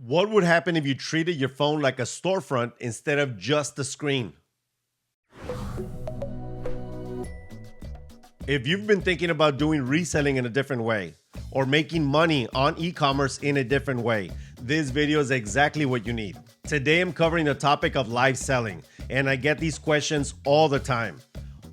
What would happen if you treated your phone like a storefront instead of just a screen? If you've been thinking about doing reselling in a different way or making money on e-commerce in a different way, this video is exactly what you need. Today I'm covering the topic of live selling, and I get these questions all the time.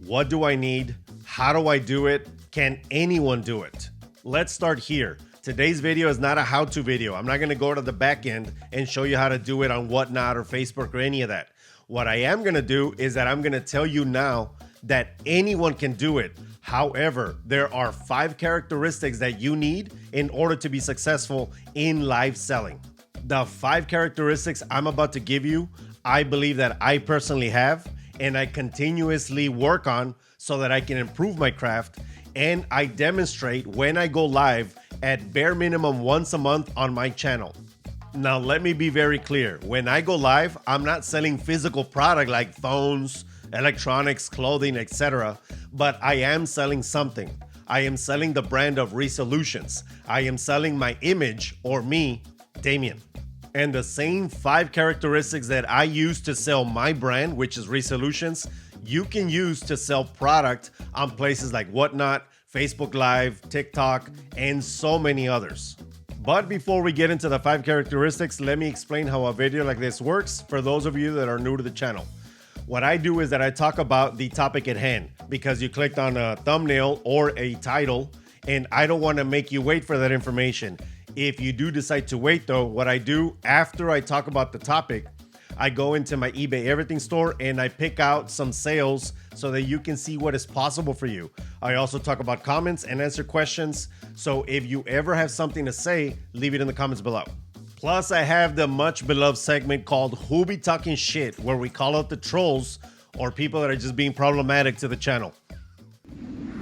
What do I need? How do I do it? Can anyone do it? Let's start here. Today's video is not a how-to video. I'm not going to go to the back end and show you how to do it on Whatnot or Facebook or any of that. What I am going to do is that I'm going to tell you now that anyone can do it. However, there are 5 characteristics that you need in order to be successful in live selling. The 5 characteristics I'm about to give you, I believe that I personally have, and I continuously work on so that I can improve my craft, and I demonstrate when I go live at bare minimum once a month on my channel. Now, let me be very clear. When I go live, I'm not selling physical product like phones, electronics, clothing, etc. But I am selling something. I am selling the brand of Resellutions. I am selling my image, or me, Damien. And the same 5 characteristics that I use to sell my brand, which is Resellutions, you can use to sell product on places like Whatnot, Facebook Live, TikTok, and so many others. But before we get into the 5 characteristics, let me explain how a video like this works for those of you that are new to the channel. What I do is that I talk about the topic at hand because you clicked on a thumbnail or a title, and I don't want to make you wait for that information. If you do decide to wait though, what I do after I talk about the topic, I go into my eBay Everything store and I pick out some sales so that you can see what is possible for you. I also talk about comments and answer questions. So if you ever have something to say, leave it in the comments below. Plus, I have the much beloved segment called Who Be Talking Shit, where we call out the trolls or people that are just being problematic to the channel.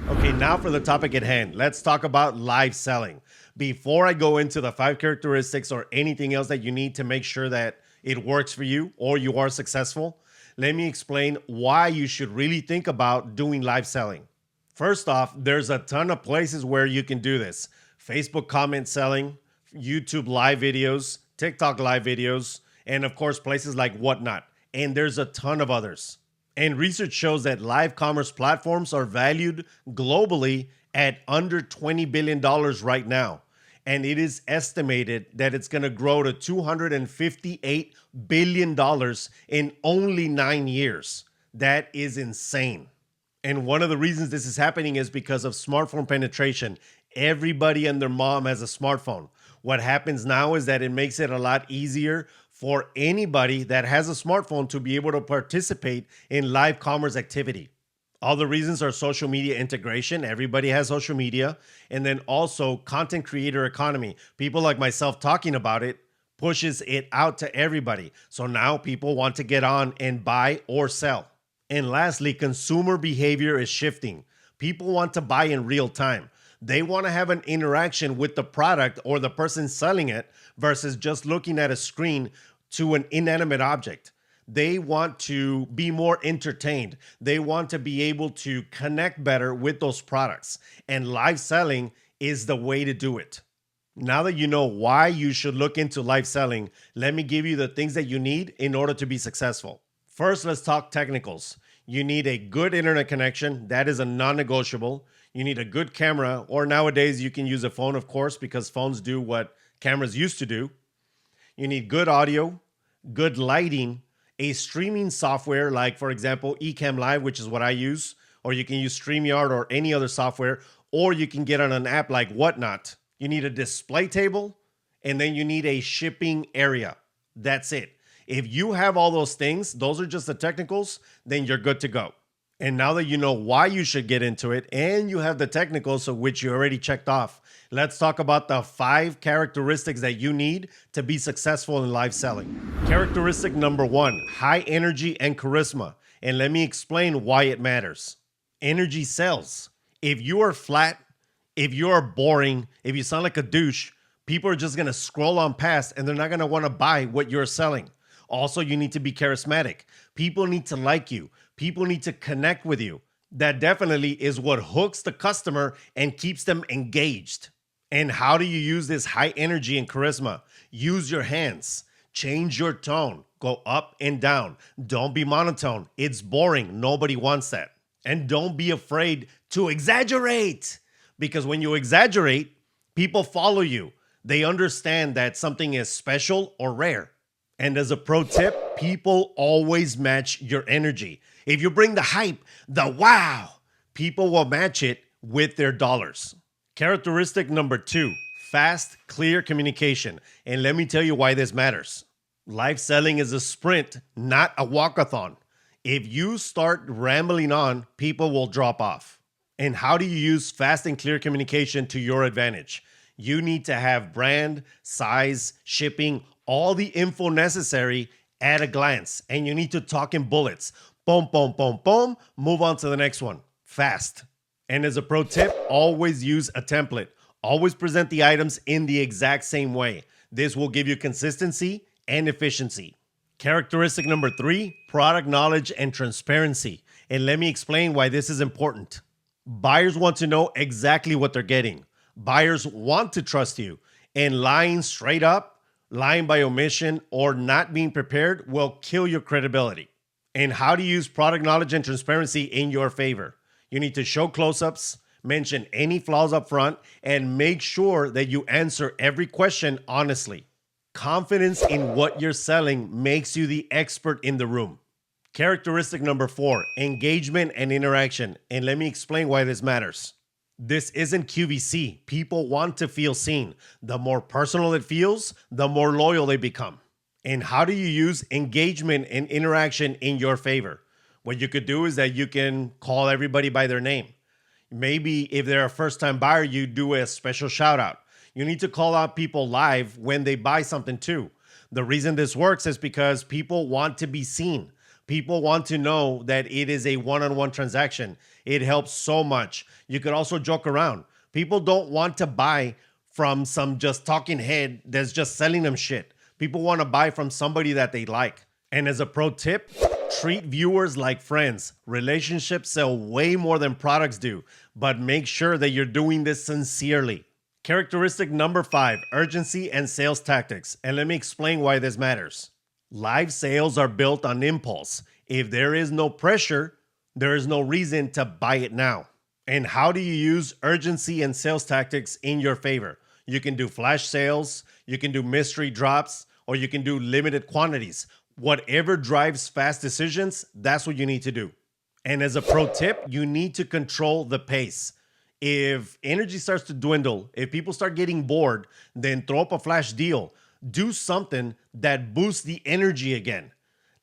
Okay, now for the topic at hand. Let's talk about live selling. Before I go into the 5 characteristics or anything else that you need to make sure that it works for you or you are successful, let me explain why you should really think about doing live selling. First off, there's a ton of places where you can do this. Facebook comment selling, YouTube live videos, TikTok live videos, and of course places like Whatnot. And there's a ton of others. And research shows that live commerce platforms are valued globally at under $20 billion right now. And it is estimated that it's going to grow to $258 billion in only 9 years. That is insane. And one of the reasons this is happening is because of smartphone penetration. Everybody and their mom has a smartphone. What happens now is that it makes it a lot easier for anybody that has a smartphone to be able to participate in live commerce activity. Other reasons are social media integration. Everybody has social media. And then also content creator economy. People like myself talking about it pushes it out to everybody. So now people want to get on and buy or sell. And lastly, consumer behavior is shifting. People want to buy in real time. They want to have an interaction with the product or the person selling it versus just looking at a screen to an inanimate object. They want to be more entertained. They want to be able to connect better with those products. And live selling is the way to do it. Now that you know why you should look into live selling, let me give you the things that you need in order to be successful. First, let's talk technicals. You need a good internet connection. That is a non-negotiable. You need a good camera, or nowadays you can use a phone, of course, because phones do what cameras used to do. You need good audio, good lighting, a streaming software like, for example, Ecamm Live, which is what I use, or you can use StreamYard or any other software, or you can get on an app like Whatnot. You need a display table, and then you need a shipping area. That's it. If you have all those things, those are just the technicals, then you're good to go. And now that you know why you should get into it and you have the technicals of which you already checked off, let's talk about the 5 characteristics that you need to be successful in live selling. Characteristic number 1, high energy and charisma. And let me explain why it matters. Energy sells. If you are flat, if you are boring, if you sound like a douche, people are just going to scroll on past and they're not going to want to buy what you're selling. Also, you need to be charismatic. People need to like you. People need to connect with you. That definitely is what hooks the customer and keeps them engaged. And how do you use this high energy and charisma? Use your hands. Change your tone. Go up and down. Don't be monotone. It's boring. Nobody wants that. And don't be afraid to exaggerate. Because when you exaggerate, people follow you. They understand that something is special or rare. And as a pro tip, people always match your energy. If you bring the hype, the wow, people will match it with their dollars. Characteristic number 2, fast, clear communication. And let me tell you why this matters. Live selling is a sprint, not a walkathon. If you start rambling on, people will drop off. And how do you use fast and clear communication to your advantage? You need to have brand, size, shipping, all the info necessary at a glance. And you need to talk in bullets. Boom, boom, boom, boom. Move on to the next one. Fast. And as a pro tip, always use a template. Always present the items in the exact same way. This will give you consistency and efficiency. Characteristic number 3, product knowledge and transparency. And let me explain why this is important. Buyers want to know exactly what they're getting. Buyers want to trust you. And lying straight up, lying by omission, or not being prepared will kill your credibility. And how to use product knowledge and transparency in your favor. You need to show close-ups, mention any flaws up front, and make sure that you answer every question honestly. Confidence in what you're selling makes you the expert in the room. Characteristic number 4, engagement and interaction. And let me explain why this matters. This isn't QVC. People want to feel seen. The more personal it feels, the more loyal they become. And how do you use engagement and interaction in your favor? What you could do is that you can call everybody by their name. Maybe if they're a first-time buyer, you do a special shout out. You need to call out people live when they buy something too. The reason this works is because people want to be seen. People want to know that it is a one-on-one transaction. It helps so much. You could also joke around. People don't want to buy from some just talking head that's just selling them shit. People want to buy from somebody that they like. And as a pro tip, treat viewers like friends. Relationships sell way more than products do, but make sure that you're doing this sincerely. Characteristic number 5, urgency and sales tactics. And let me explain why this matters. Live sales are built on impulse. If there is no pressure, there is no reason to buy it now. And how do you use urgency and sales tactics in your favor? You can do flash sales, you can do mystery drops, or you can do limited quantities. Whatever drives fast decisions, that's what you need to do. And as a pro tip, you need to control the pace. If energy starts to dwindle, if people start getting bored, then throw up a flash deal. Do something that boosts the energy again.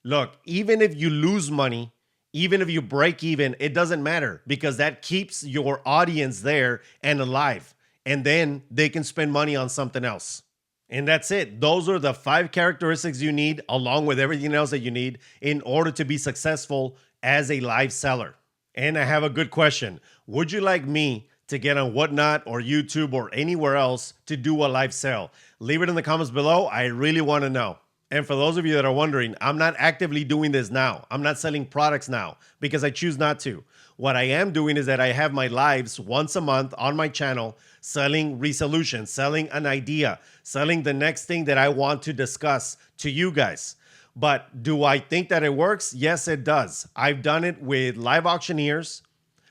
Look, even if you lose money, even if you break even, it doesn't matter because that keeps your audience there and alive. And then they can spend money on something else. And that's it. Those are the 5 characteristics you need, along with everything else that you need in order to be successful as a live seller. And I have a good question. Would you like me to get on Whatnot or YouTube or anywhere else to do a live sale? Leave it in the comments below. I really want to know. And for those of you that are wondering, I'm not actively doing this now. I'm not selling products now because I choose not to. What I am doing is that I have my lives once a month on my channel selling resolutions, selling an idea, selling the next thing that I want to discuss to you guys. But do I think that it works? Yes, it does. I've done it with live auctioneers.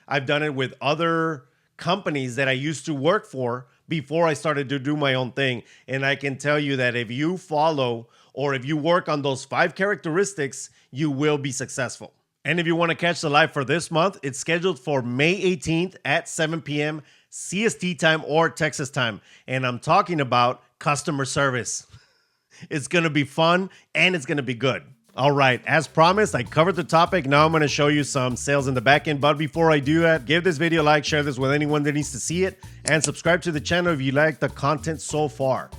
I've done it with other companies that I used to work for before I started to do my own thing. And I can tell you that if you follow or if you work on those 5 characteristics, you will be successful. And if you want to catch the live for this month, it's scheduled for May 18th at 7 p.m. CST time or Texas time. And I'm talking about customer service. It's going to be fun and it's going to be good. All right, as promised, I covered the topic. Now I'm going to show you some sales in the back end. But before I do that, give this video a like, share this with anyone that needs to see it, and subscribe to the channel if you like the content so far.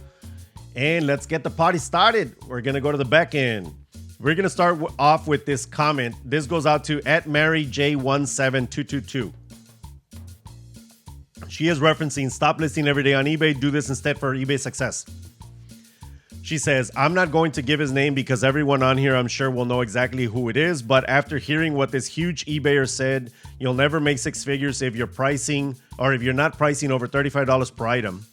And let's get the party started. We're going to go to the back end. We're going to start off with this comment. This goes out to @MaryJ17222. She is referencing stop listing every day on eBay. Do this instead for eBay success. She says, I'm not going to give his name because everyone on here I'm sure will know exactly who it is, but after hearing what this huge eBayer said, you'll never make 6 figures if you're pricing or if you're not pricing over $35 per item.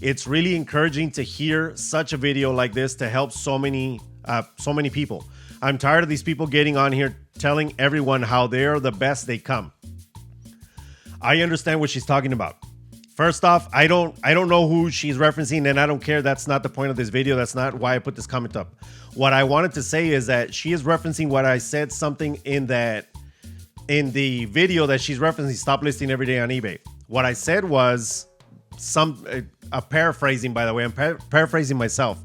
It's really encouraging to hear such a video like this to help so many people. I'm tired of these people getting on here telling everyone how they're the best they come. I understand what she's talking about. First off, I don't know who she's referencing, and I don't care. That's not the point of this video. That's not why I put this comment up. What I wanted to say is that she is referencing what I said something in the video that she's referencing, stop listing every day on eBay. What I said was a paraphrasing, by the way. I'm paraphrasing myself.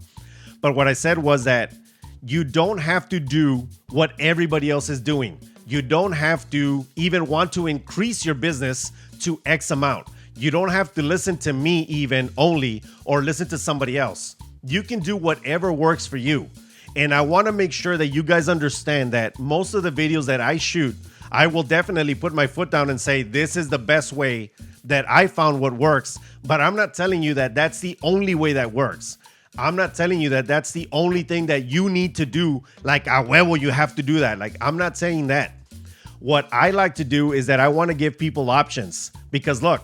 But what I said was that you don't have to do what everybody else is doing. You don't have to even want to increase your business to X amount. You don't have to listen to me even only or listen to somebody else. You can do whatever works for you. And I want to make sure that you guys understand that most of the videos that I shoot, I will definitely put my foot down and say, this is the best way that I found what works. But I'm not telling you that that's the only way that works. I'm not telling you that that's the only thing that you need to do. Like, a huevo, you have to do that. Like, I'm not saying that. What I like to do is that I want to give people options, because look,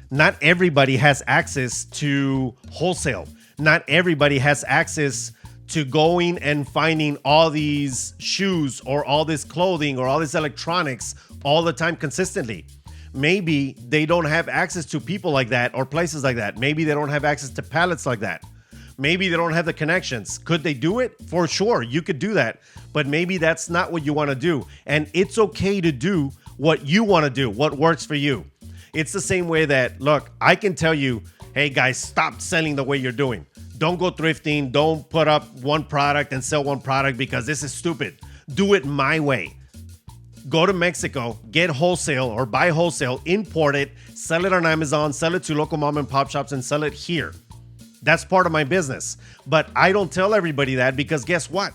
not everybody has access to wholesale. Not everybody has access to going and finding all these shoes or all this clothing or all this electronics all the time consistently. Maybe they don't have access to people like that or places like that. Maybe they don't have access to pallets like that. Maybe they don't have the connections. Could they do it? For sure, you could do that. But maybe that's not what you want to do. And it's okay to do what you want to do, what works for you. It's the same way that, look, I can tell you, hey guys, stop selling the way you're doing. Don't go thrifting. Don't put up one product and sell one product because this is stupid. Do it my way. Go to Mexico, get wholesale or buy wholesale, import it, sell it on Amazon, sell it to local mom and pop shops and sell it here. That's part of my business. But I don't tell everybody that, because guess what?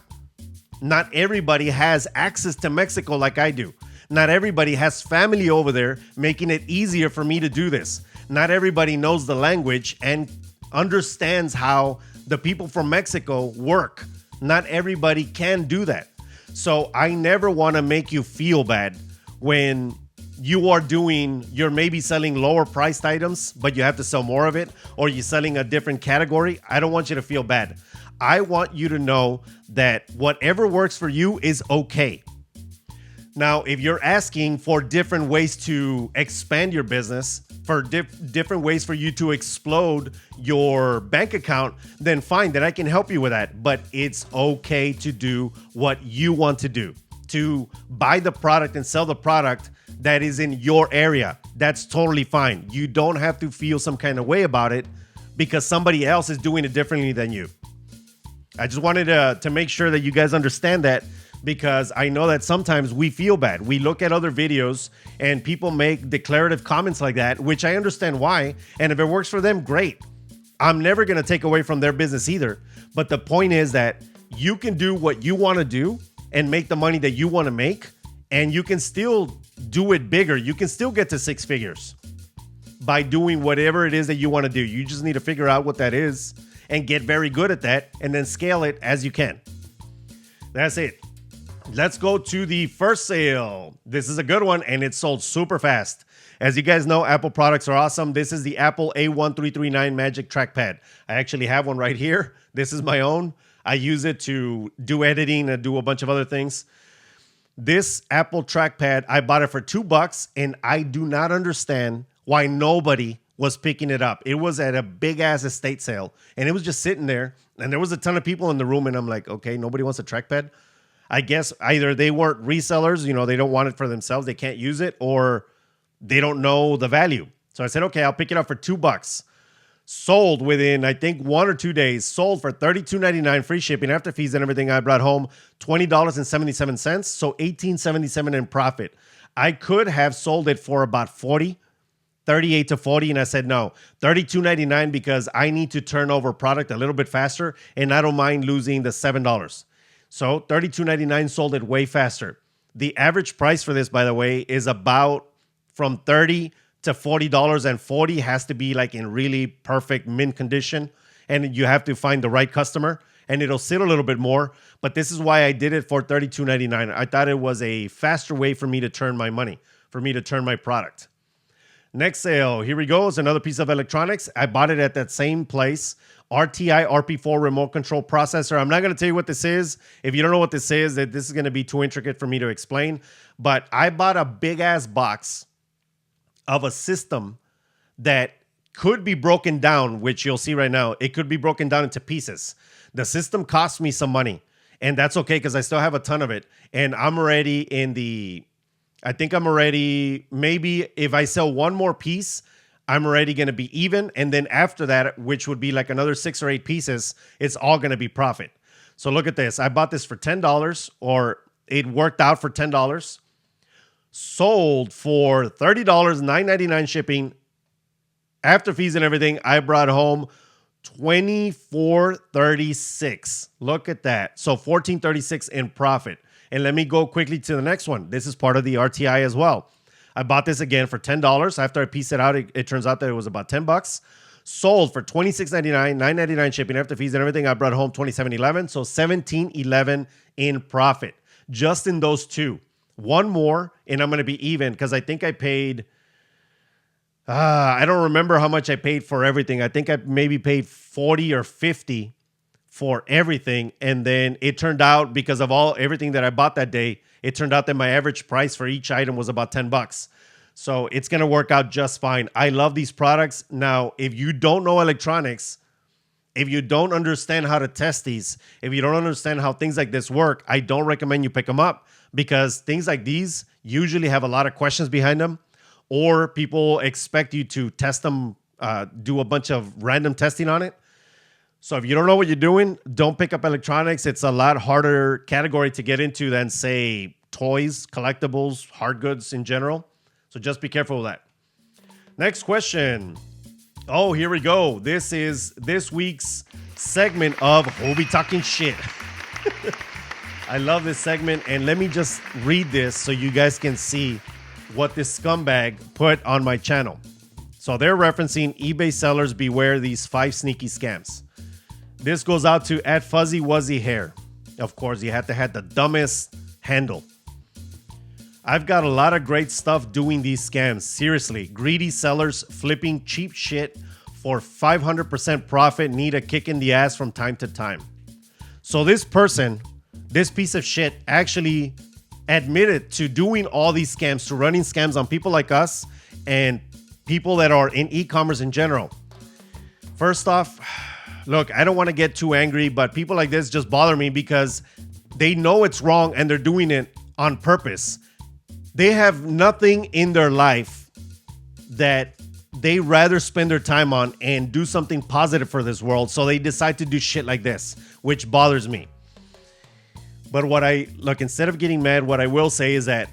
Not everybody has access to Mexico like I do. Not everybody has family over there making it easier for me to do this. Not everybody knows the language and understands how the people from Mexico work. Not everybody can do that. So I never want to make you feel bad when you're maybe selling lower priced items, but you have to sell more of it, or you're selling a different category. I don't want you to feel bad. I want you to know that whatever works for you is okay. Now, if you're asking for different ways to expand your business, for different ways for you to explode your bank account, then fine, then I can help you with that. But it's okay to do what you want to do, to buy the product and sell the product that is in your area. That's totally fine. You don't have to feel some kind of way about it because somebody else is doing it differently than you. I just wanted to make sure that you guys understand that, because I know that sometimes we feel bad. We look at other videos and people make declarative comments like that, which I understand why. And if it works for them, great. I'm never going to take away from their business either. But the point is that you can do what you want to do and make the money that you want to make, and you can still do it bigger. You can still get to six figures by doing whatever it is that you want to do. You just need to figure out what that is and get very good at that, and then scale it as you can. That's it. Let's go to the first sale. This is a good one, and it sold super fast. As you guys know, Apple products are awesome. This is the Apple A1339 Magic Trackpad. I actually have one right here. This is my own. I use it to do editing and do a bunch of other things. This Apple trackpad, I bought it for $2, and I do not understand why nobody was picking it up. It was at a big ass estate sale, and it was just sitting there, and there was a ton of people in the room, and I'm like, okay, nobody wants a trackpad. I guess either they weren't resellers, they don't want it for themselves, they can't use it, or they don't know the value. So I said, okay, I'll pick it up for $2. Sold within, I think, 1 or 2 days. Sold for $32.99, free shipping after fees and everything. I brought home $20.77, so $18.77 in profit. I could have sold it for about $40, $38 to $40, and I said no, $32.99, because I need to turn over product a little bit faster, and I don't mind losing the $7. So $32.99, sold it way faster. The average price for this, by the way, is about from $30 to $40, and $40 has to be like in really perfect mint condition, and you have to find the right customer, and it'll sit a little bit more. But this is why I did it for $32.99. I thought it was a faster way for me to turn my money, for me to turn my product. Next sale, here we go. It's another piece of electronics. I bought it at that same place. RTI RP4 remote control processor. I'm not going to tell you what this is. If you don't know what this is, this is going to be too intricate for me to explain. But I bought a big ass box of a system that could be broken down, which you'll see right now. It could be broken down into pieces. The system cost me some money, and that's okay because I still have a ton of it. And I'm already maybe if I sell one more piece, I'm already going to be even. And then after that, which would be like another 6 or 8 pieces, it's all going to be profit. So look at this. I bought this for $10, or it worked out for $10. Sold for $30, $9.99 shipping. After fees and everything, I brought home $24.36. Look at that. So $14.36 in profit. And let me go quickly to the next one. This is part of the RTI as well. I bought this again for $10. After I pieced it out, it turns out that it was about $10. Sold for $26.99, $9.99 shipping after fees and everything. I brought home $27.11. So $17.11 in profit. Just in those two. One more, and I'm going to be even because I think I paid... I don't remember how much I paid for everything. I think I maybe paid 40 or 50 for everything. And then it turned out, because of everything that I bought that day, it turned out that my average price for each item was about $10. So it's going to work out just fine. I love these products. Now, if you don't know electronics, if you don't understand how to test these, if you don't understand how things like this work, I don't recommend you pick them up, because things like these usually have a lot of questions behind them. Or people expect you to test them, do a bunch of random testing on it. So if you don't know what you're doing, don't pick up electronics. It's a lot harder category to get into than, say, toys, collectibles, hard goods in general. So just be careful with that. Next question. Oh, here we go. This is this week's segment of Hobie Talking Shit. I love this segment. And let me just read this so you guys can see what this scumbag put on my channel. So they're referencing eBay sellers beware these 5 sneaky scams. This goes out to @FuzzyWuzzyHair. Of course, you had to have the dumbest handle. I've got a lot of great stuff doing these scams. Seriously, greedy sellers flipping cheap shit for 500% profit need a kick in the ass from time to time. So this person, this piece of shit, actually admitted to doing all these scams, to running scams on people like us and people that are in e-commerce in general. First off, look, I don't want to get too angry, but people like this just bother me because they know it's wrong and they're doing it on purpose. They have nothing in their life that they rather spend their time on and do something positive for this world, so they decide to do shit like this, which bothers me. But instead of getting mad, what I will say is that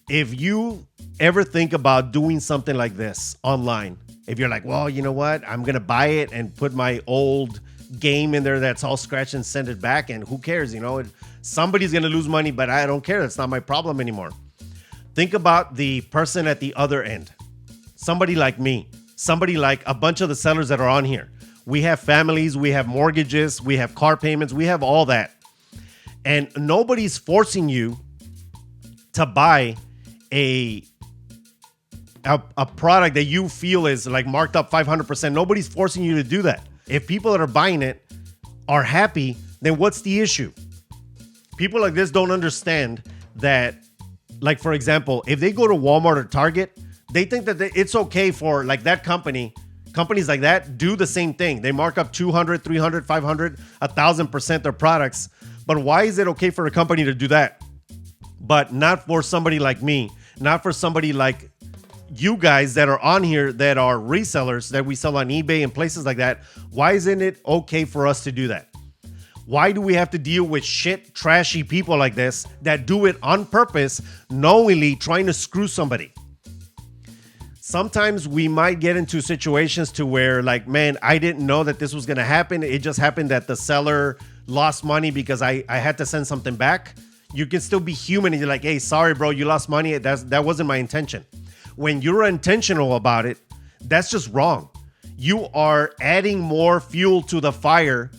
if you ever think about doing something like this online, if you're like, well, you know what, I'm going to buy it and put my old game in there that's all scratched and send it back, and who cares, somebody's going to lose money, but I don't care. That's not my problem anymore. Think about the person at the other end. Somebody like me, somebody like a bunch of the sellers that are on here. We have families, we have mortgages, we have car payments, we have all that. And nobody's forcing you to buy a product that you feel is like marked up 500%. Nobody's forcing you to do that. If people that are buying it are happy, then what's the issue? People like this don't understand that, like, for example, if they go to Walmart or Target, they think that it's okay for like that companies like that do the same thing. They mark up 200, 300, 500, 1,000% their products. But why is it okay for a company to do that, but not for somebody like me, not for somebody like you guys that are on here that are resellers that we sell on eBay and places like that? Why isn't it okay for us to do that? Why do we have to deal with shit, trashy people like this that do it on purpose, knowingly trying to screw somebody? Sometimes we might get into situations to where, like, man, I didn't know that this was going to happen. It just happened that the seller lost money because I had to send something back. You can still be human and you're like, hey, sorry, bro, you lost money. That wasn't my intention. When you're intentional about it, that's just wrong. You are adding more fuel to the fire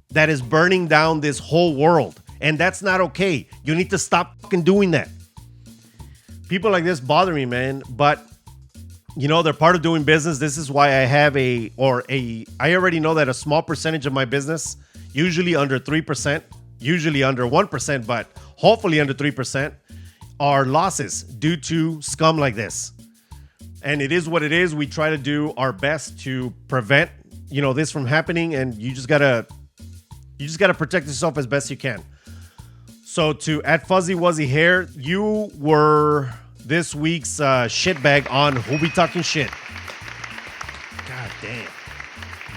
that is burning down this whole world. And that's not okay. You need to stop fucking doing that. People like this bother me, man. But they're part of doing business. This is why I have I already know that a small percentage of my business, usually under 3%, usually under 1%, but hopefully under 3%, are losses due to scum like this. And it is what it is. We try to do our best to prevent, this from happening. And you just gotta protect yourself as best you can. So to at Fuzzy Wuzzy Hair, you were this week's shitbag on Who Be Talking Shit. God damn.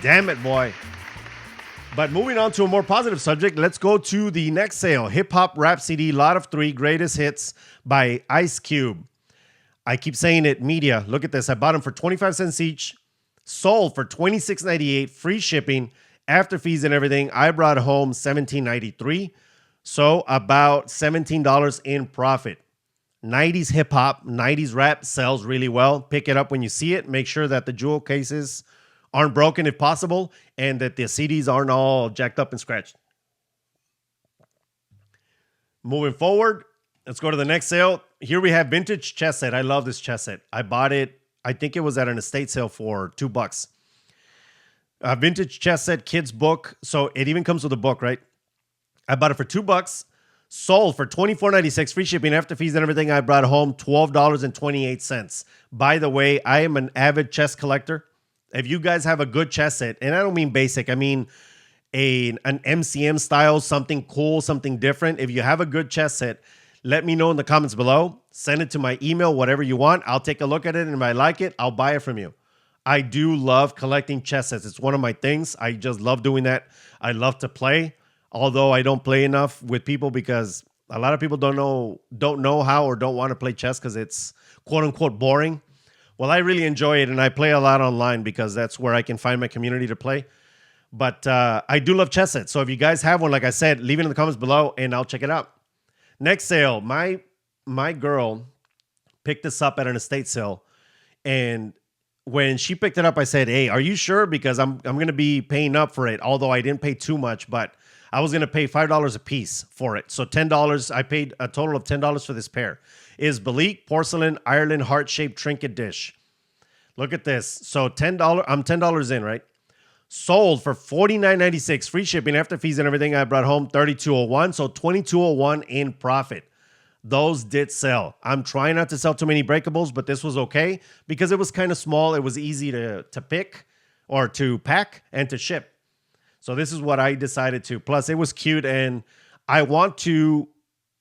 Damn it, boy. But moving on to a more positive subject, let's go to the next sale. Hip Hop Rap CD Lot of 3 Greatest Hits by Ice Cube. I keep saying it, media. Look at this. I bought them for 25 cents each. Sold for $26.98. Free shipping. After fees and everything, I brought home $17.93. So about $17 in profit. 90s hip hop, 90s rap sells really well. Pick it up when you see it. Make sure that the jewel cases aren't broken if possible, and that the CDs aren't all jacked up and scratched. Moving forward, let's go to the next sale. Here we have vintage chess set. I love this chess set. I bought it, I think it was at an estate sale for $2. A vintage chess set, kids book. So it even comes with a book, right? I bought it for $2. Sold for $24.96. Free shipping after fees and everything. I brought home $12.28. By the way, I am an avid chess collector. If you guys have a good chess set, and I don't mean basic, I mean an MCM style, something cool, something different. If you have a good chess set, let me know in the comments below. Send it to my email, whatever you want. I'll take a look at it, and if I like it, I'll buy it from you. I do love collecting chess sets. It's one of my things. I just love doing that. I love to play, although I don't play enough with people because a lot of people don't know how or don't want to play chess because it's quote unquote boring. Well, I really enjoy it, and I play a lot online because that's where I can find my community to play. But I do love chess sets. So if you guys have one, like I said, leave it in the comments below, and I'll check it out. Next sale, my girl picked this up at an estate sale, and when she picked it up, I said, "Hey, are you sure? Because I'm going to be paying up for it, although I didn't pay too much, but I was going to pay $5 a piece for it. So $10, I paid a total of $10 for this pair. Is Belique Porcelain Ireland Heart-Shaped Trinket Dish. Look at this. So $10, I'm $10 in, right? Sold for $49.96. Free shipping after fees and everything. I brought home $32.01. So $22.01 in profit. Those did sell. I'm trying not to sell too many breakables, but this was okay because it was kind of small. It was easy to pick or to pack and to ship. So this is what I decided to. Plus, it was cute, and I want to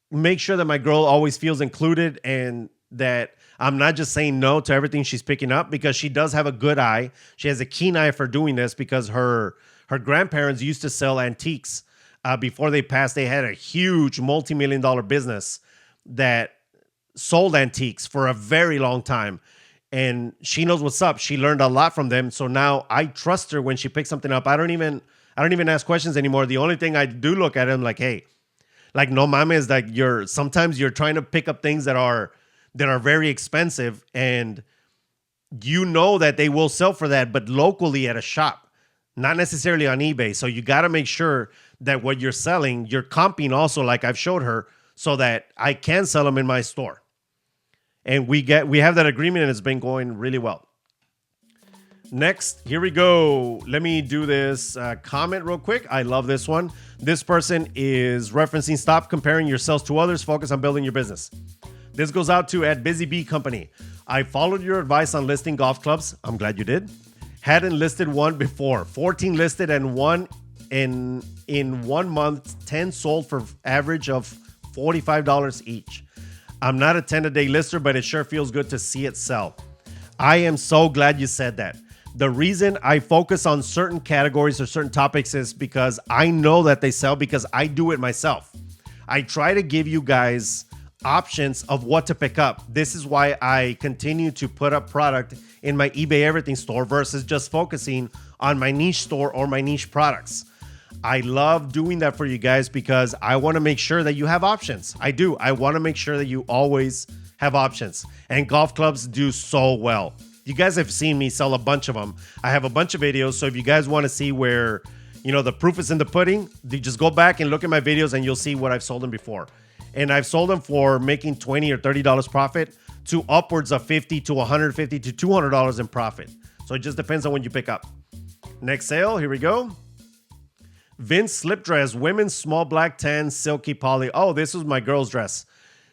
make sure that my girl always feels included and that I'm not just saying no to everything she's picking up, because she does have a good eye. She has a keen eye for doing this because her grandparents used to sell antiques. Before they passed, they had a huge multi-million-dollar business that sold antiques for a very long time. And she knows what's up. She learned a lot from them. So now I trust her when she picks something up. I don't even ask questions anymore. The only thing I do look at them like, hey, like no mames, like sometimes you're trying to pick up things that are very expensive, and you know that they will sell for that, but locally at a shop, not necessarily on eBay. So you got to make sure that what you're selling, you're comping also, like I've showed her, so that I can sell them in my store. And we have that agreement, and it's been going really well. Next, here we go. Let me do this comment real quick. I love this one. This person is referencing, stop comparing yourselves to others. Focus on building your business. This goes out to at Busy Bee Company. I followed your advice on listing golf clubs. I'm glad you did. Hadn't listed one before. 14 listed and one in 1 month, 10 sold for average of $45 each. I'm not a 10-a-day lister, but it sure feels good to see it sell. I am so glad you said that. The reason I focus on certain categories or certain topics is because I know that they sell, because I do it myself. I try to give you guys options of what to pick up. This is why I continue to put up product in my eBay Everything store versus just focusing on my niche store or my niche products. I love doing that for you guys because I want to make sure that you have options. I do. I want to make sure that you always have options. And golf clubs do so well. You guys have seen me sell a bunch of them. I have a bunch of videos. So if you guys want to see where, the proof is in the pudding, you just go back and look at my videos and you'll see what I've sold them before. And I've sold them for making $20 or $30 profit to upwards of $50 to $150 to $200 in profit. So it just depends on when you pick up. Next sale, here we go. Vince slip dress, women's small black tan silky poly. Oh, this was my girl's dress.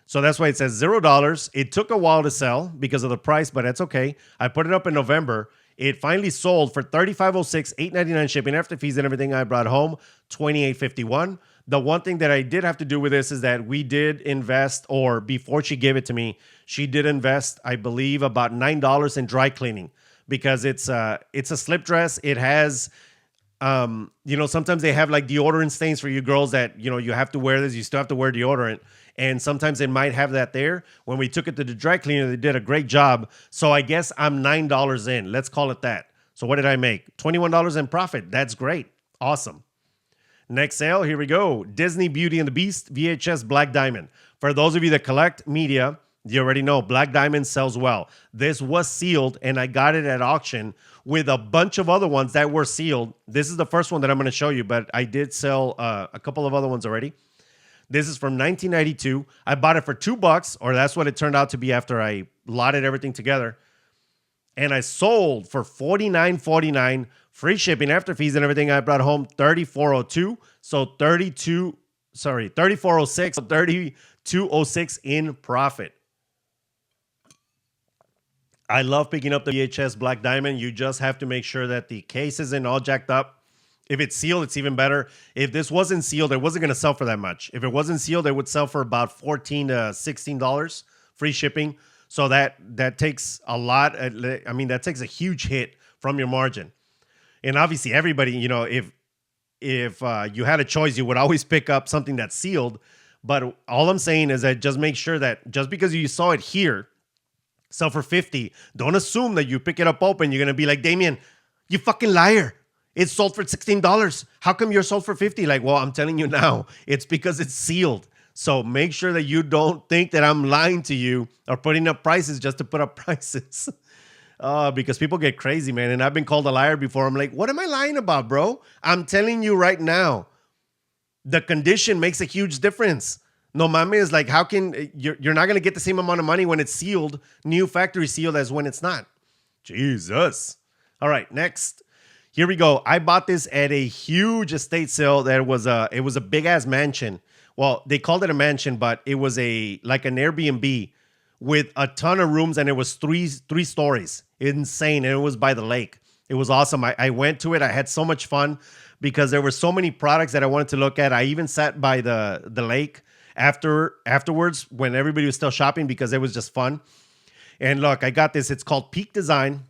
So that's why it says $0. It took a while to sell because of the price, but that's okay. I put it up in November. It finally sold for $35.06, $8.99 shipping after fees and everything. I brought home $28.51. The one thing that I did have to do with this is that we did invest, or before she gave it to me, she did invest, I believe, about $9 in dry cleaning because it's a slip dress. It has, sometimes they have like deodorant stains for you girls that, you have to wear this. You still have to wear deodorant. And sometimes they might have that there. When we took it to the dry cleaner, they did a great job. So I guess I'm $9 in. Let's call it that. So what did I make? $21 in profit. That's great. Awesome. Next sale, here we go. Disney Beauty and the Beast VHS Black Diamond. For those of you that collect media, you already know Black Diamond sells well. This was sealed, and I got it at auction with a bunch of other ones that were sealed. This is the first one that I'm going to show you, but I did sell a couple of other ones already. This is from 1992. I bought it for $2, or that's what it turned out to be after I lotted everything together. And I sold for $49.49, free shipping after fees and everything. I brought home $34.02. So $34.06, $32.06 in profit. I love picking up the VHS Black Diamond. You just have to make sure that the case isn't all jacked up. If it's sealed, it's even better. If this wasn't sealed, it wasn't going to sell for that much. If it wasn't sealed, it would sell for about $14 to $16 free shipping. So that takes a lot. That takes a huge hit from your margin. And obviously, everybody, if you had a choice, you would always pick up something that's sealed. But all I'm saying is that just make sure that just because you saw it here sell for $50, don't assume that you pick it up open, you're going to be like, Damien, you fucking liar. It's sold for $16. How come you're sold for $50? Like, well, I'm telling you now, it's because it's sealed. So make sure that you don't think that I'm lying to you or putting up prices just to put up prices. Because people get crazy, man. And I've been called a liar before. I'm like, what am I lying about, bro? I'm telling you right now, the condition makes a huge difference. No mames, like, how can you're not going to get the same amount of money when it's sealed, new factory sealed, as when it's not. Jesus. All right, next. Here we go. I bought this at a huge estate sale. It was a big ass mansion. Well, they called it a mansion, but it was like an Airbnb with a ton of rooms, and it was three stories. Insane. And it was by the lake. It was awesome. I went to it. I had so much fun because there were so many products that I wanted to look at. I even sat by the lake afterwards when everybody was still shopping because it was just fun. And look, I got this. It's called Peak Design.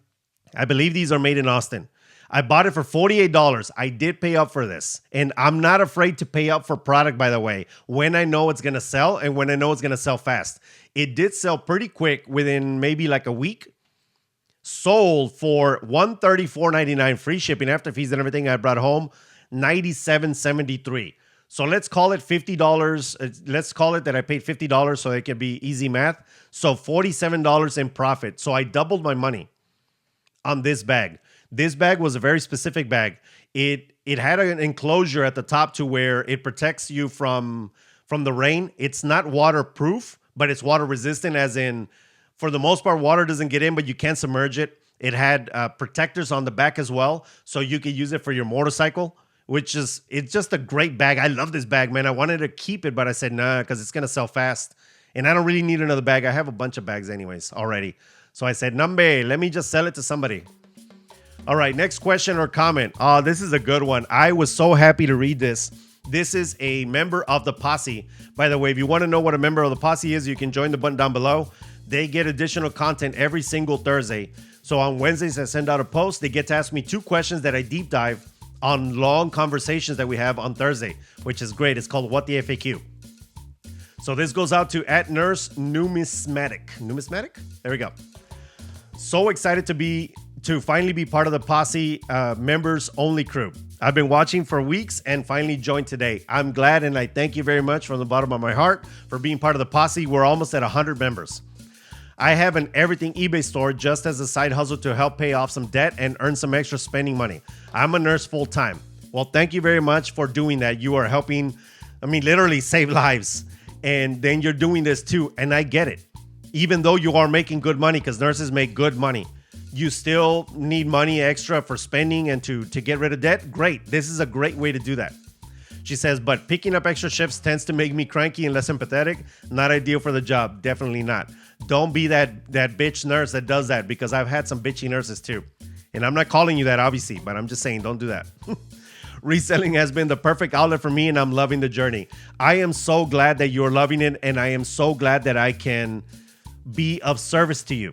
I believe these are made in Austin. I bought it for $48. I did pay up for this. And I'm not afraid to pay up for product, by the way, when I know it's going to sell and when I know it's going to sell fast. It did sell pretty quick within maybe like a week. Sold for $134.99 free shipping after fees and everything. I brought home $97.73. So let's call it $50. Let's call it that I paid $50 so it can be easy math. So $47 in profit. So I doubled my money on this bag. This bag was a very specific bag. It had an enclosure at the top to where it protects you from the rain. It's not waterproof, but it's water resistant, as in, for the most part, water doesn't get in, but you can't submerge it. It had protectors on the back as well, so you could use it for your motorcycle, it's just a great bag. I love this bag, man. I wanted to keep it, but I said, nah, because it's going to sell fast. And I don't really need another bag. I have a bunch of bags anyways already. So I said, Nambe, let me just sell it to somebody. All right, next question or comment. Oh, this is a good one. I was so happy to read this. This is a member of the Posse. By the way, if you want to know what a member of the Posse is, you can join the button down below. They get additional content every single Thursday. So on Wednesdays, I send out a post. They get to ask me 2 questions that I deep dive on long conversations that we have on Thursday, which is great. It's called What the FAQ. So this goes out to @NurseNumismatic. Numismatic? There we go. So excited to finally be part of the Posse members only crew. I've been watching for weeks and finally joined today. I'm glad, and I thank you very much from the bottom of my heart for being part of the Posse. We're almost at 100 members. I have an everything eBay store just as a side hustle to help pay off some debt and earn some extra spending money. I'm a nurse full time. Well, thank you very much for doing that. You are helping, literally save lives. And then you're doing this too. And I get it. Even though you are making good money, because nurses make good money, you still need money extra for spending and to get rid of debt. Great. This is a great way to do that. She says, but picking up extra shifts tends to make me cranky and less empathetic. Not ideal for the job. Definitely not. Don't be that bitch nurse that does that, because I've had some bitchy nurses too. And I'm not calling you that, obviously, but I'm just saying don't do that. Reselling has been the perfect outlet for me, and I'm loving the journey. I am so glad that you're loving it, and I am so glad that I can be of service to you.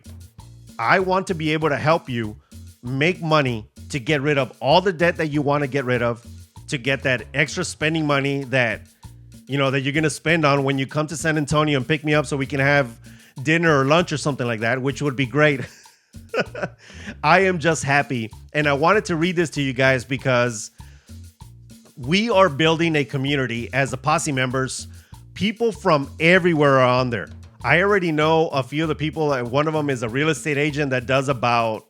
I want to be able to help you make money to get rid of all the debt that you want to get rid of, to get that extra spending money that, you know, that you're going to spend on when you come to San Antonio and pick me up so we can have dinner or lunch or something like that, which would be great. I am just happy. And I wanted to read this to you guys because we are building a community as the Posse members. People from everywhere are on there. I already know a few of the people. One of them is a real estate agent that does about,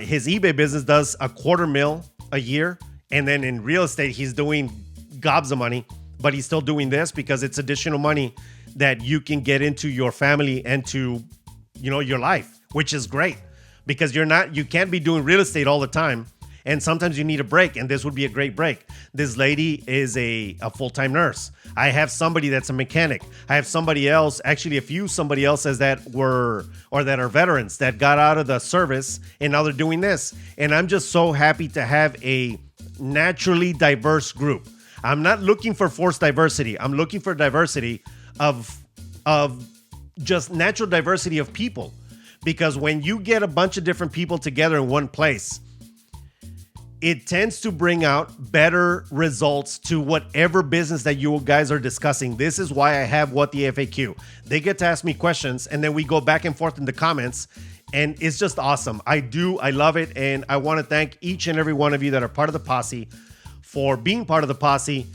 his eBay business does $250,000 a year. And then in real estate, he's doing gobs of money, but he's still doing this because it's additional money that you can get into your family and to, you know, your life, which is great because you can't be doing real estate all the time. And sometimes you need a break, and this would be a great break. This lady is a full-time nurse. I have somebody that's a mechanic. I have somebody else, actually somebody else's that are veterans that got out of the service, and now they're doing this. And I'm just so happy to have a naturally diverse group. I'm not looking for forced diversity. I'm looking for diversity of just natural diversity of people. Because when you get a bunch of different people together in one place, it tends to bring out better results to whatever business that you guys are discussing. This is why I have What the FAQ. They get to ask me questions, and then we go back and forth in the comments, and it's just awesome. I love it, and I want to thank each and every one of you that are part of the Posse for being part of the Posse,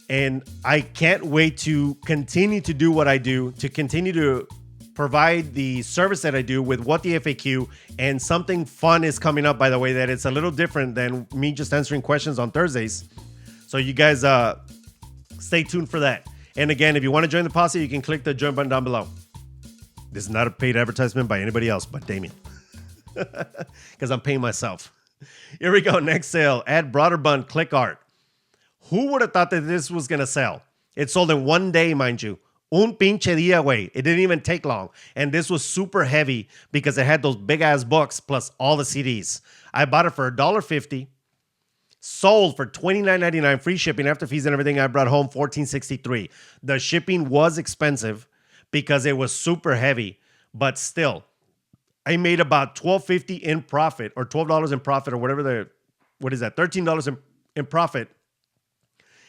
and I can't wait to continue to do what I do, to continue to provide the service that I do with What the FAQ. And something fun is coming up, by the way, that it's a little different than me just answering questions on Thursdays. So you guys stay tuned for that. And again, if you want to join the Posse, you can click the join button down below. This is not a paid advertisement by anybody else but Damien, because I'm paying myself. Here we go. Next sale. Add broader bun, click art. Who would have thought that this was going to sell? It sold in one day, mind you. Un pinche día, güey. It didn't even take long. And this was super heavy because it had those big ass books plus all the CDs. I bought it for $1.50. Sold for $29.99. Free shipping after fees and everything. I brought home $14.63. The shipping was expensive because it was super heavy. But still, I made about $12.50 in profit, or $12 in profit, or whatever what is that? $13 in profit.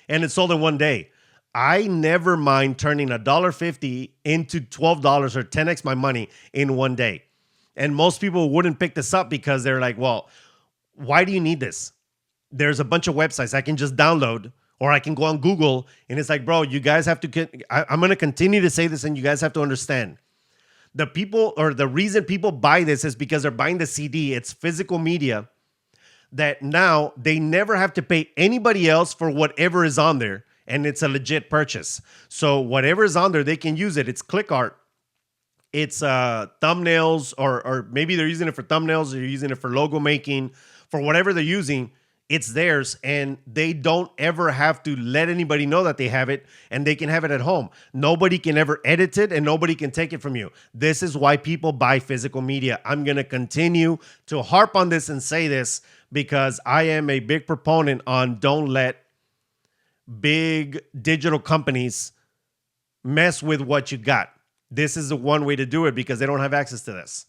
And it sold in one day. I never mind turning $1.50 into $12 or 10x my money in one day. And most people wouldn't pick this up because they're like, well, why do you need this? There's a bunch of websites I can just download, or I can go on Google. And it's like, bro, you guys have to, I'm going to continue to say this, and you guys have to understand. The people, or the reason people buy this is because they're buying the CD. It's physical media that now they never have to pay anybody else for whatever is on there. And it's a legit purchase. So whatever is on there, they can use it. It's click art. It's thumbnails, or maybe they're using it for thumbnails, or you're using it for logo making, for whatever they're using. It's theirs, and they don't ever have to let anybody know that they have it, and they can have it at home. Nobody can ever edit it, and nobody can take it from you. This is why people buy physical media. I'm going to continue to harp on this and say this because I am a big proponent on don't let big digital companies mess with what you got. This is the one way to do it because they don't have access to this.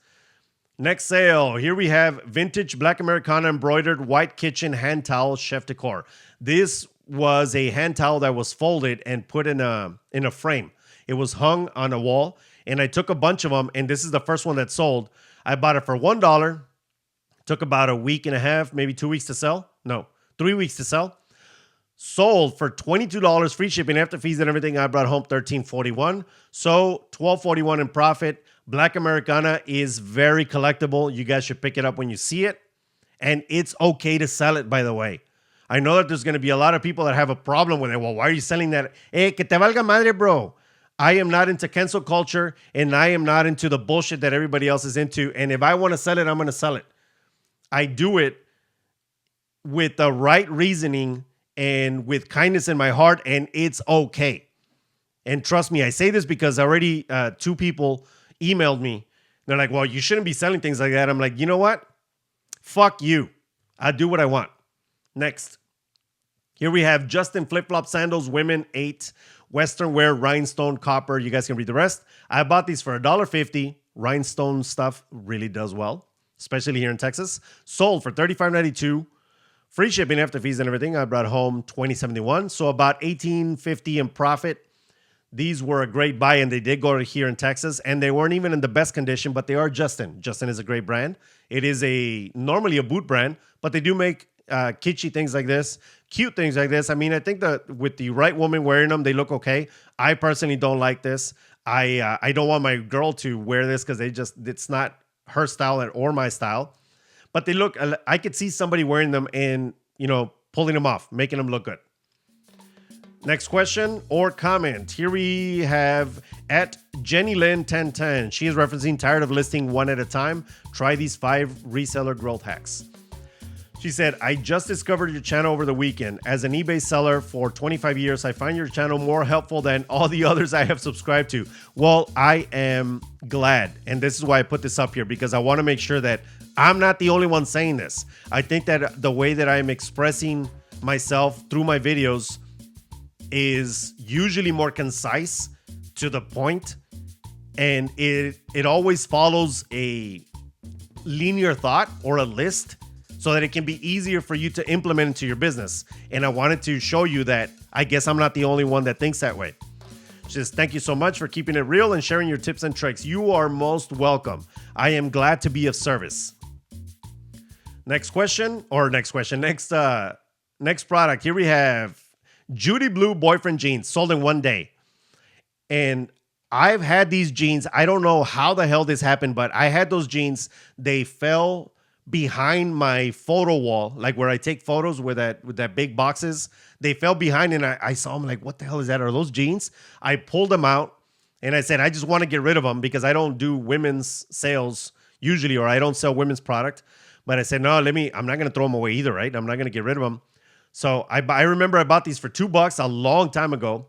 Next sale. Here we have vintage Black Americana embroidered white kitchen hand towel chef decor. This was a hand towel that was folded and put in a frame. It was hung on a wall, and I took a bunch of them, and this is the first one that sold. I bought it for $1. Took about a week and a half, maybe 2 weeks to sell. No, 3 weeks to sell. Sold for $22, free shipping after fees and everything. I brought home $13.41. So $12.41 in profit. Black Americana is very collectible. You guys should pick it up when you see it. And it's okay to sell it, by the way. I know that there's going to be a lot of people that have a problem with it. Well, why are you selling that? Hey, que te valga madre, bro. I am not into cancel culture, and I am not into the bullshit that everybody else is into. And if I want to sell it, I'm going to sell it. I do it with the right reasoning and with kindness in my heart, and it's okay. And trust me, I say this because already 2 people emailed me. They're like, well, you shouldn't be selling things like that. I'm like, you know what? Fuck you. I do what I want. Next. Here we have Justin Flip-Flop Sandals, Women 8, Western Wear, Rhinestone, Copper. You guys can read the rest. I bought these for $1.50. Rhinestone stuff really does well, especially here in Texas. Sold for $35.92. Free shipping after fees and everything. I brought home $20.71. So about $18.50 in profit. These were a great buy, and they did go to here in Texas, and they weren't even in the best condition, but they are Justin. Justin is a great brand. It is normally a boot brand, but they do make kitschy things like this, cute things like this. I mean, I think that with the right woman wearing them, they look okay. I personally don't like this. I don't want my girl to wear this because it's not her style or my style. But they look, I could see somebody wearing them and, pulling them off, making them look good. Next question or comment. Here we have at Jenny Lynn 1010. She is referencing tired of listing one at a time. Try these 5 reseller growth hacks. She said, I just discovered your channel over the weekend. As an eBay seller for 25 years, I find your channel more helpful than all the others I have subscribed to. Well, I am glad. And this is why I put this up here, because I want to make sure that I'm not the only one saying this. I think that the way that I'm expressing myself through my videos is usually more concise, to the point, and it always follows a linear thought or a list so that it can be easier for you to implement into your business. And I wanted to show you that I guess I'm not the only one that thinks that way. She says, thank you so much for keeping it real and sharing your tips and tricks. You are most welcome. I am glad to be of service. Next product. Here we have Judy Blue boyfriend jeans, sold in 1 day. And I've had these jeans. I don't know how the hell this happened, but I had those jeans. They fell behind my photo wall, like where I take photos with that big boxes. They fell behind, and I saw them like, what the hell is that? Are those jeans? I pulled them out, and I said, I just want to get rid of them because I don't do women's sales usually, or I don't sell women's product. But I said, no, I'm not going to throw them away either, right? I'm not going to get rid of them. So I remember I bought these for $2 a long time ago.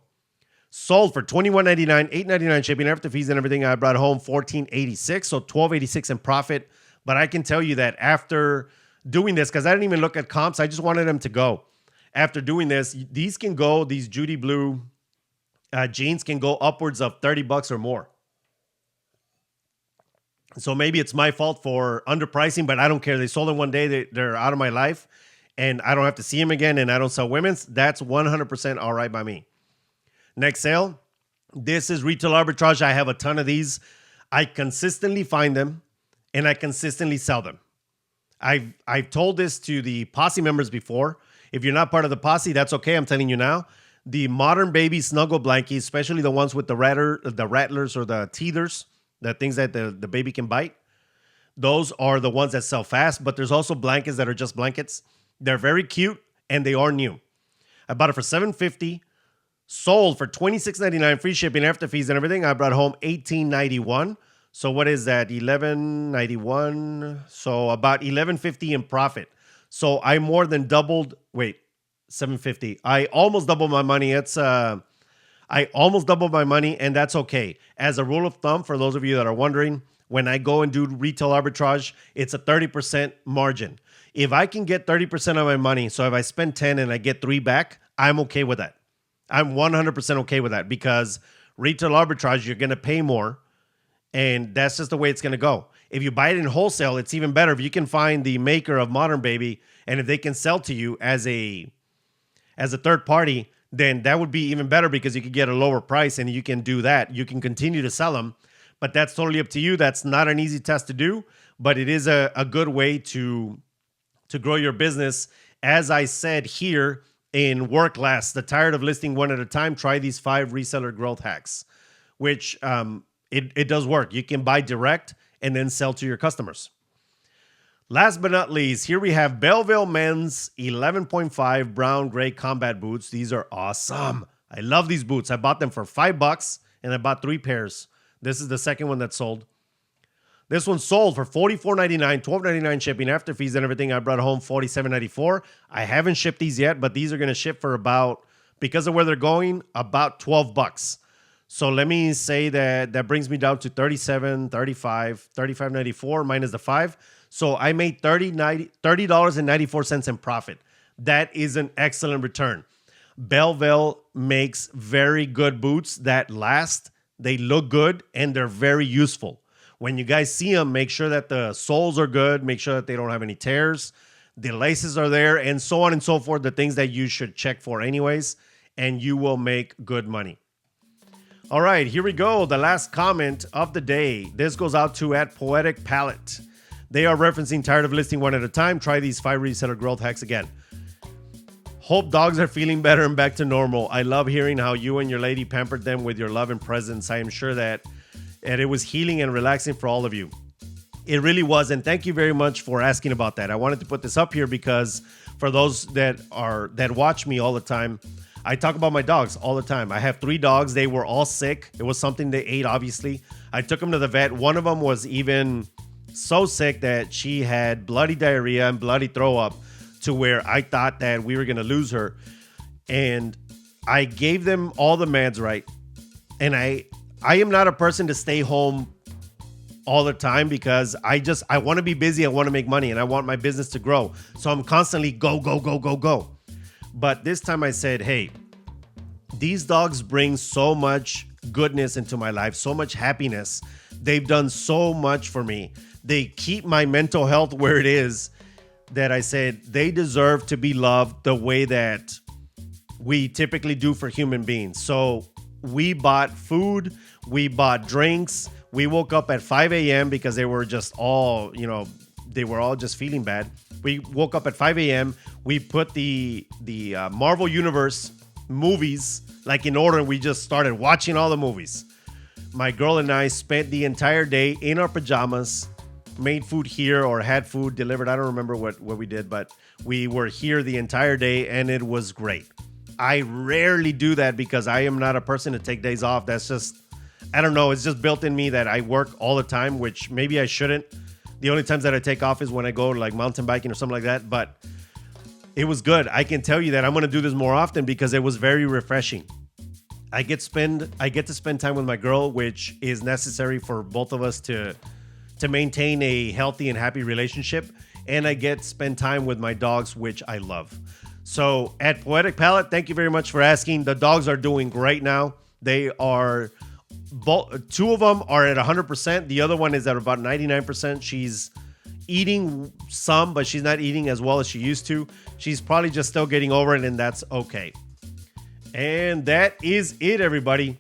Sold for $21.99, $8.99 shipping after fees and everything. I brought home $14.86, so $12.86 in profit. But I can tell you that after doing this, because I didn't even look at comps, I just wanted them to go. After doing this, these Judy Blue jeans can go upwards of $30 or more. So maybe it's my fault for underpricing, but I don't care. They sold in 1 day. They're out of my life. And I don't have to see him again, and I don't sell women's. That's 100% all right by me. Next sale. This is retail arbitrage. I have a ton of these. I consistently find them, and I consistently sell them. I've told this to the Posse members before. If you're not part of the Posse, that's okay. I'm telling you now. The modern baby snuggle blankies, especially the ones with the rattlers or the teethers, the things that the baby can bite, those are the ones that sell fast. But there's also blankets that are just blankets. They're very cute, and they are new. I bought it for $7.50, sold for $26.99, free shipping after fees and everything. I brought home $18.91. So what is that? $11.91. So about $11.50 in profit. So I more than doubled. Wait, $7.50. I almost doubled my money. I almost doubled my money, and that's okay. As a rule of thumb, for those of you that are wondering, when I go and do retail arbitrage, it's a 30% margin. If I can get 30% of my money, so if I spend 10 and I get 3 back, I'm okay with that. I'm 100% okay with that, because retail arbitrage, you're going to pay more, and that's just the way it's going to go. If you buy it in wholesale, it's even better. If you can find the maker of Modern Baby, and if they can sell to you as a third party, then that would be even better, because you could get a lower price and you can do that. You can continue to sell them, but that's totally up to you. That's not an easy test to do, but it is a good way to grow your business. As I said here in Work Less, the tired of listing one at a time, try these 5 reseller growth hacks, which it does work. You can buy direct and then sell to your customers. Last but not least, here we have Belleville Men's 11.5 brown gray combat boots. These are awesome. I love these boots. I bought them for $5 and I bought 3 pairs. This is the second one that sold. This one sold for $44.99, $12.99 shipping after fees and everything. I brought home $47.94. I haven't shipped these yet, but these are going to ship for about, because of where they're going, about $12. So let me say that brings me down to $37, $35, $35.94 minus the 5. So I made $30.94 in profit. That is an excellent return. Belleville makes very good boots that last. They look good and they're very useful. When you guys see them, make sure that the soles are good. Make sure that they don't have any tears. The laces are there and so on and so forth. The things that you should check for anyways, and you will make good money. All right, here we go. The last comment of the day. This goes out to @PoeticPalette. They are referencing tired of listing one at a time. Try these 5 reseller growth hacks again. Hope dogs are feeling better and back to normal. I love hearing how you and your lady pampered them with your love and presence. I am sure that it was healing and relaxing for all of you. It really was, and thank you very much for asking about that. I wanted to put this up here because for those that watch me all the time, I talk about my dogs all the time. I have 3 dogs. They were all sick. It was something they ate, obviously. I took them to the vet. One of them was even so sick that she had bloody diarrhea and bloody throw up to where I thought that we were going to lose her. And I gave them all the meds right. And I am not a person to stay home all the time because I want to be busy. I want to make money and I want my business to grow. So I'm constantly go, go, go, go, go. But this time I said, hey, these dogs bring so much goodness into my life, so much happiness. They've done so much for me. They keep my mental health where it is, that I said they deserve to be loved the way that we typically do for human beings. So we bought food, we bought drinks. We woke up at 5 a.m. because they were just all, they were all just feeling bad. We woke up at 5 a.m. We put the Marvel Universe movies like in order, and we just started watching all the movies. My girl and I spent the entire day in our pajamas, made food here or had food delivered. I don't remember what we did, but we were here the entire day and it was great. I rarely do that because I am not a person to take days off. That's just, I don't know. It's just built in me that I work all the time, which maybe I shouldn't. The only times that I take off is when I go like mountain biking or something like that. But it was good. I can tell you that I'm going to do this more often because it was very refreshing. I get to spend time with my girl, which is necessary for both of us to maintain a healthy and happy relationship. And I get to spend time with my dogs, which I love. So @PoeticPalette, thank you very much for asking. The dogs are doing great now. They are, 2 of them are at 100%. The other one is at about 99%. She's eating some, but she's not eating as well as she used to. She's probably just still getting over it, and that's okay. And that is it, everybody.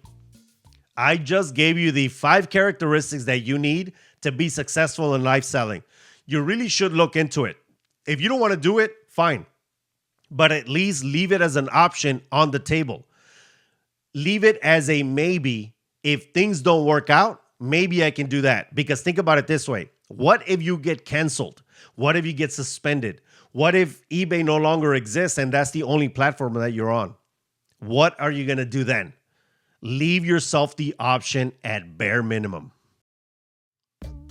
I just gave you the 5 characteristics that you need to be successful in live selling. You really should look into it. If you don't want to do it, fine. But at least leave it as an option on the table. Leave it as a maybe. If things don't work out, maybe I can do that. Because think about it this way. What if you get canceled? What if you get suspended? What if eBay no longer exists and that's the only platform that you're on? What are you going to do then? Leave yourself the option at bare minimum.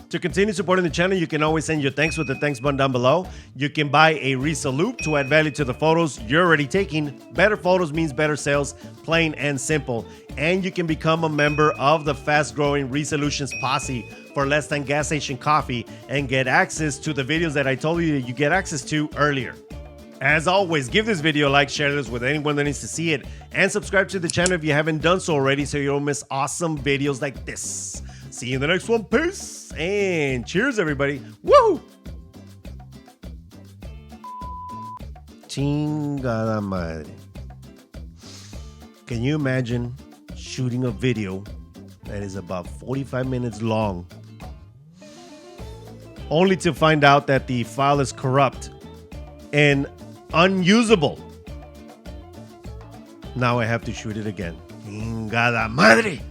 To continue supporting the channel, you can always send your thanks with the thanks button down below. You can buy a Resellupe to add value to the photos you're already taking. Better photos means better sales, plain and simple. And you can become a member of the fast-growing Resellutions Posse for less than gas station coffee and get access to the videos that I told you that you get access to earlier. As always, give this video a like, share this with anyone that needs to see it, and subscribe to the channel if you haven't done so already so you don't miss awesome videos like this. See you in the next one. Peace and cheers, everybody. Woo! Chingada madre. Can you imagine shooting a video that is about 45 minutes long only to find out that the file is corrupt and unusable? Now I have to shoot it again. Chingada madre.